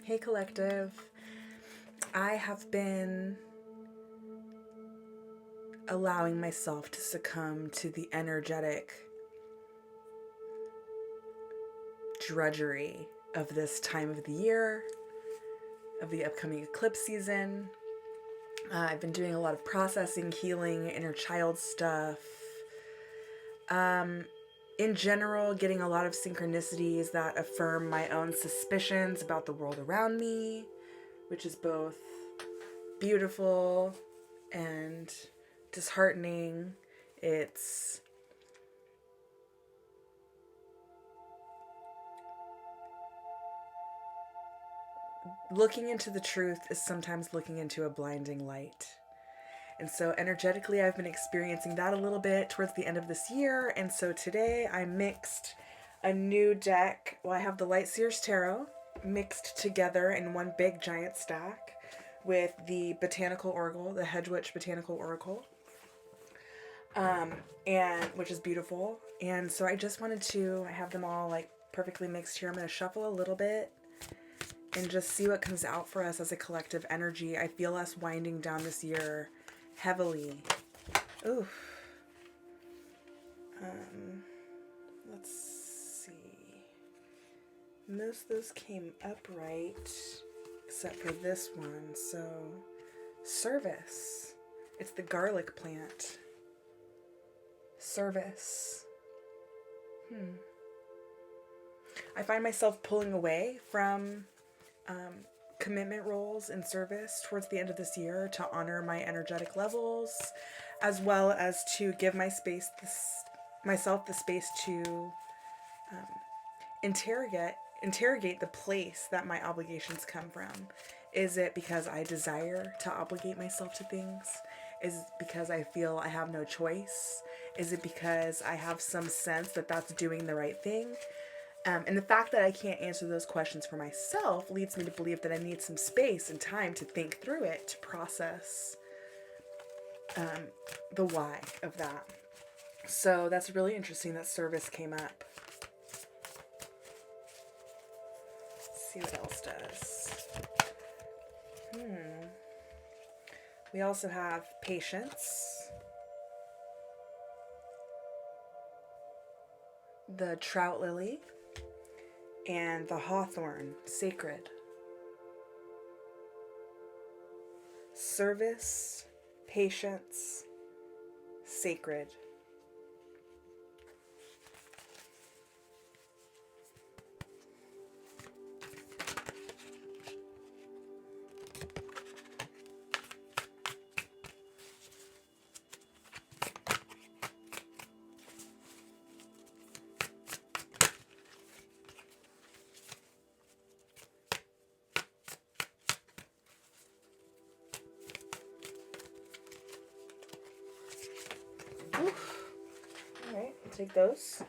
Hey collective. I have been allowing myself to succumb to the energetic drudgery of this time of the year, of the upcoming eclipse season. I've been doing a lot of processing, healing, inner child stuff. In general, getting a lot of synchronicities that affirm my own suspicions about the world around me, which is both beautiful and disheartening. It's looking into the truth is sometimes looking into a blinding light. And so energetically, I've been experiencing that a little bit towards the end of this year. And so today I mixed a new deck. Well, I have the Light Seers Tarot mixed together in one big giant stack with the Botanical Oracle, the Hedge Witch Botanical Oracle, and which is beautiful. And so I just wanted to have them all like perfectly mixed here. I'm going to shuffle a little bit and just see what comes out for us as a collective energy. I feel us winding down this year heavily. Ooh. Let's see. Most of those came upright, except for this one. So, service. It's the garlic plant. Service. I find myself pulling away from commitment roles in service towards the end of this year to honor my energetic levels, as well as to give myself the space to interrogate the place that my obligations come from. Is it because I desire to obligate myself to things? Is it because I feel I have no choice? Is it because I have some sense that that's doing the right thing? And the fact that I can't answer those questions for myself leads me to believe that I need some space and time to think through it, to process the why of that. So that's really interesting that service came up. Let's see what else does. We also have patience, the trout lily, and the hawthorn, sacred. Service, patience, sacred. Alright, I'll take those.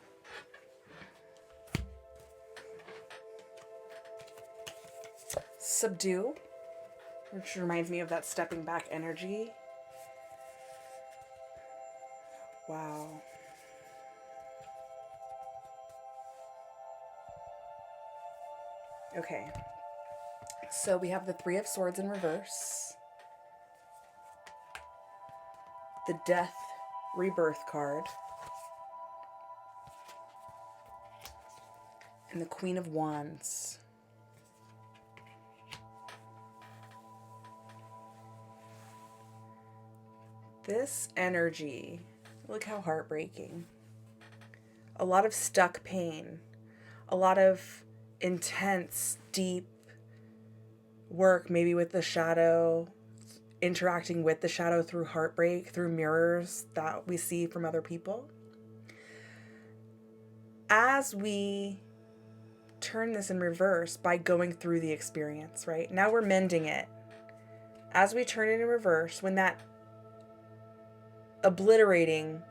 Subdue, which reminds me of that stepping back energy. Wow. Okay. So we have the Three of Swords in reverse, the Death Rebirth card, and the Queen of Wands. This energy, look how heartbreaking. A lot of stuck pain, a lot of intense, deep work, maybe with the shadow, interacting with the shadow through heartbreak, through mirrors that we see from other people. As we turn this in reverse by going through the experience, right? Now we're mending it. As we turn it in reverse, when that obliterating,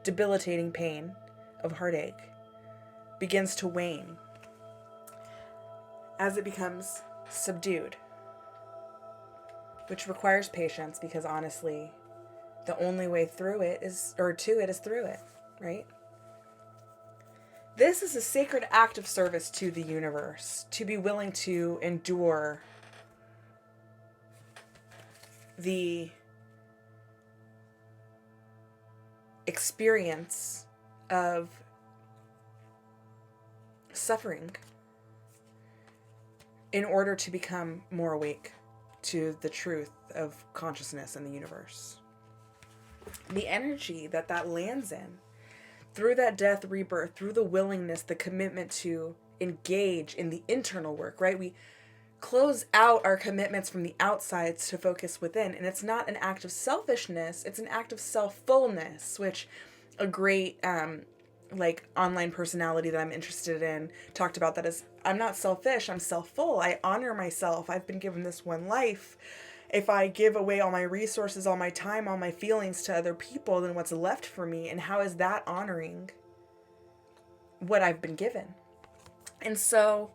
debilitating pain of heartache begins to wane, as it becomes subdued, which requires patience, because honestly, the only way through it is, or to it is through it, right? This is a sacred act of service to the universe, to be willing to endure the experience of suffering in order to become more awake to the truth of consciousness and the universe. The energy that lands in, through that death, rebirth, through the willingness, the commitment to engage in the internal work, right? We close out our commitments from the outsides to focus within. And it's not an act of selfishness, it's an act of self-fullness, which a great online personality that I'm interested in talked about that as, I'm not selfish, I'm self-full. I honor myself. I've been given this one life. If I give away all my resources, all my time, all my feelings to other people, then what's left for me? And how is that honoring what I've been given? And so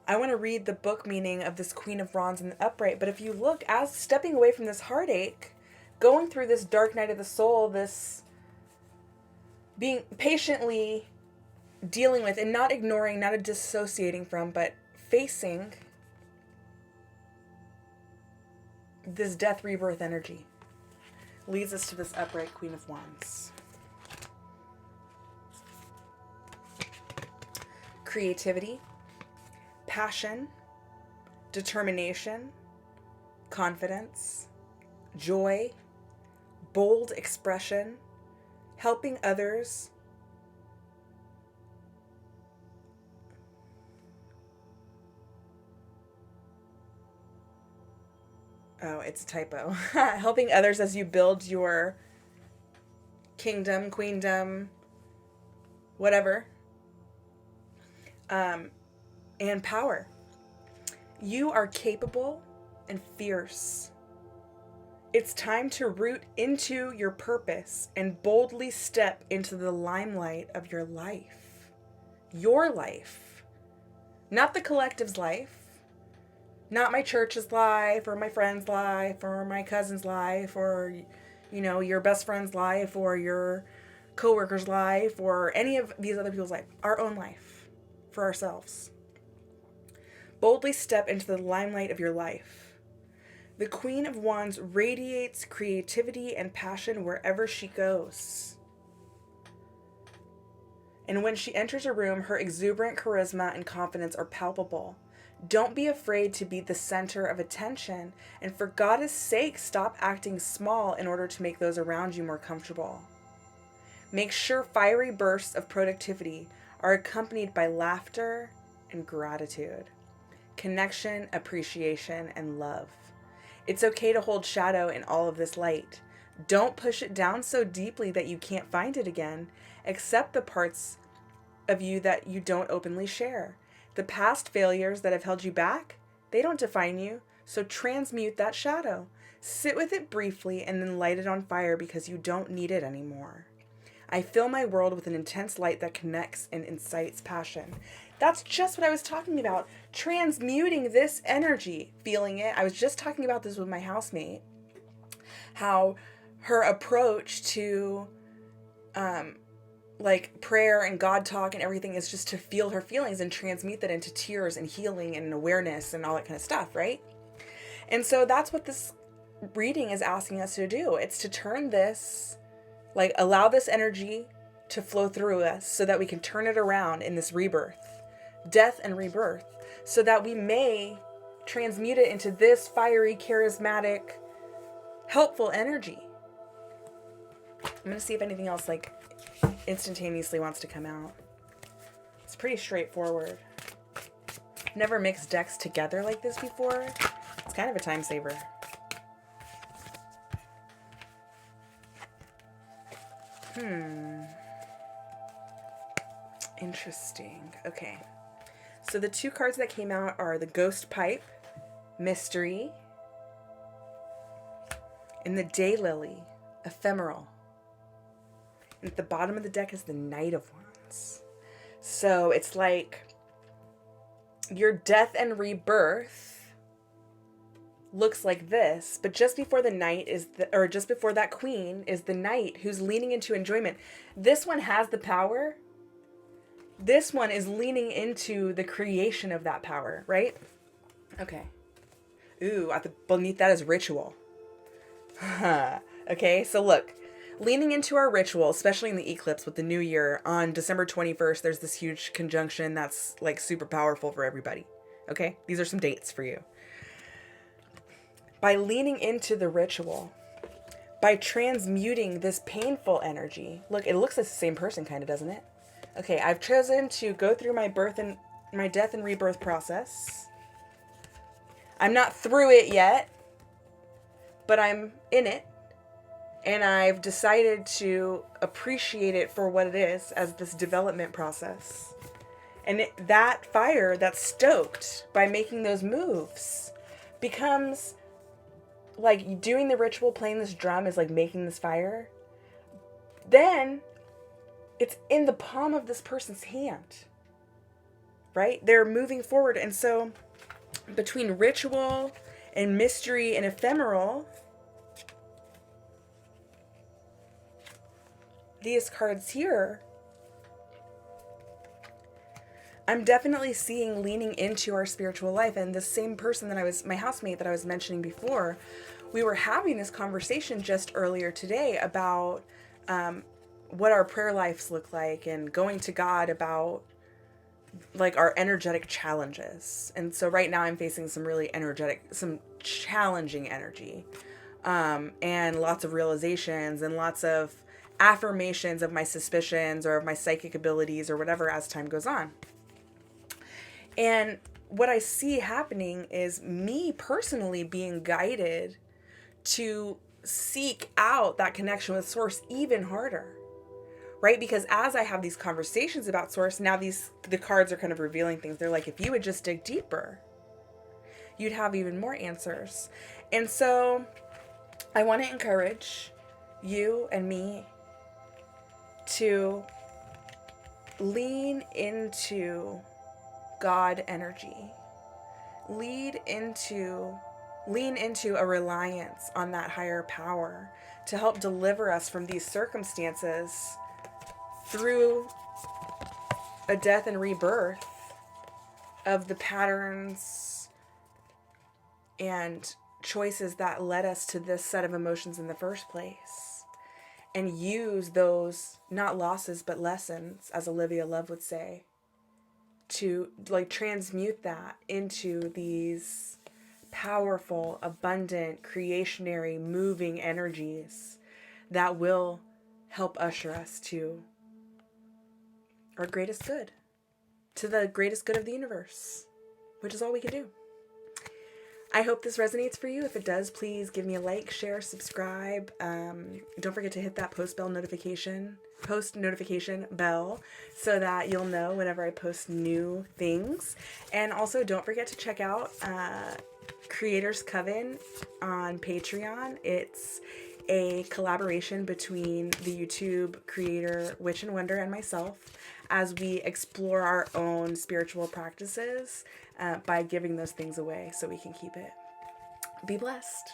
I want to read the book meaning of this Queen of Wands in the upright. But if you look, as stepping away from this heartache, going through this dark night of the soul, this being patiently dealing with and not ignoring, not dissociating from, but facing this death rebirth energy, leads us to this upright Queen of Wands. Creativity, passion, determination, confidence, joy, bold expression, helping others, oh, it's a typo. Helping others as you build your kingdom, queendom, whatever, and power. You are capable and fierce. It's time to root into your purpose and boldly step into the limelight of your life. Your life. Not the collective's life. Not my church's life, or my friend's life, or my cousin's life, or, your best friend's life, or your coworker's life, or any of these other people's life. Our own life. For ourselves. Boldly step into the limelight of your life. The Queen of Wands radiates creativity and passion wherever she goes. And when she enters a room, her exuberant charisma and confidence are palpable. Don't be afraid to be the center of attention, and for God's sake, stop acting small in order to make those around you more comfortable. Make sure fiery bursts of productivity are accompanied by laughter and gratitude, connection, appreciation, and love. It's okay to hold shadow in all of this light. Don't push it down so deeply that you can't find it again. Accept the parts of you that you don't openly share. The past failures that have held you back, they don't define you, so transmute that shadow. Sit with it briefly and then light it on fire because you don't need it anymore. I fill my world with an intense light that connects and incites passion. That's just what I was talking about. Transmuting this energy, feeling it. I was just talking about this with my housemate. How her approach to prayer and God talk and everything is just to feel her feelings and transmute that into tears and healing and awareness and all that kind of stuff, right? And so that's what this reading is asking us to do. It's to turn this, allow this energy to flow through us so that we can turn it around in this rebirth, death and rebirth, so that we may transmute it into this fiery, charismatic, helpful energy. I'm going to see if anything else instantaneously wants to come out. It's pretty straightforward. Never mixed decks together like this before. It's kind of a time saver. Interesting. Okay. So the two cards that came out are the Ghost Pipe, Mystery, and the Daylily, Ephemeral. And at the bottom of the deck is the Knight of Wands. So it's like your death and rebirth looks like this, but just before the Knight just before that Queen is the Knight who's leaning into enjoyment. This one has the power This one is leaning into the creation of that power, right? Okay. Ooh, beneath that is ritual. Okay, so look, leaning into our ritual, especially in the eclipse with the new year on December 21st, there's this huge conjunction that's like super powerful for everybody. Okay, these are some dates for you. By leaning into the ritual, by transmuting this painful energy, look, it looks like the same person, kind of, doesn't it? Okay, I've chosen to go through my death and rebirth process. I'm not through it yet, but I'm in it. And I've decided to appreciate it for what it is as this development process. And that fire that's stoked by making those moves becomes like doing the ritual, playing this drum is like making this fire. Then it's in the palm of this person's hand, right? They're moving forward. And so between ritual and mystery and ephemeral, these cards here, I'm definitely seeing leaning into our spiritual life. And the same person my housemate that I was mentioning before, we were having this conversation just earlier today about what our prayer lives look like and going to God about like our energetic challenges. And so right now I'm facing some challenging energy, and lots of realizations and lots of affirmations of my suspicions or of my psychic abilities or whatever as time goes on. And what I see happening is me personally being guided to seek out that connection with Source even harder, right? Because as I have these conversations about Source, now the cards are kind of revealing things. They're like, if you would just dig deeper, you'd have even more answers. And so I want to encourage you and me to lean into God energy. Lean into a reliance on that higher power to help deliver us from these circumstances through a death and rebirth of the patterns and choices that led us to this set of emotions in the first place. And use those, not losses, but lessons, as Olivia Love would say, to like transmute that into these powerful, abundant, creationary, moving energies that will help usher us to our greatest good, to the greatest good of the universe, which is all we can do. I hope this resonates for you. If it does, please give me a like, share, subscribe. Don't forget to hit that post notification bell so that you'll know whenever I post new things. And also don't forget to check out Creators Coven on Patreon. It's a collaboration between the YouTube creator Witch and Wonder and myself as we explore our own spiritual practices by giving those things away so we can keep it. Be blessed.